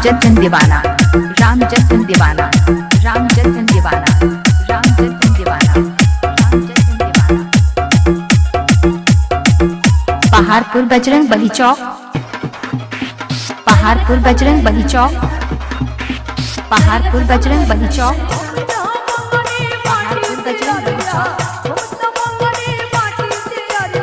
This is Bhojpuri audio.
जतन दीवाना, राम जतन दीवाना, राम जतन दीवाना, राम जतन दीवाना, राम जतन दीवाना। पहाड़पुर बजरंग बली चौक, पहाड़पुर बजरंग बली चौक, पहाड़पुर बजरंग बली चौक, पहाड़पुर बजरंग बली चौक।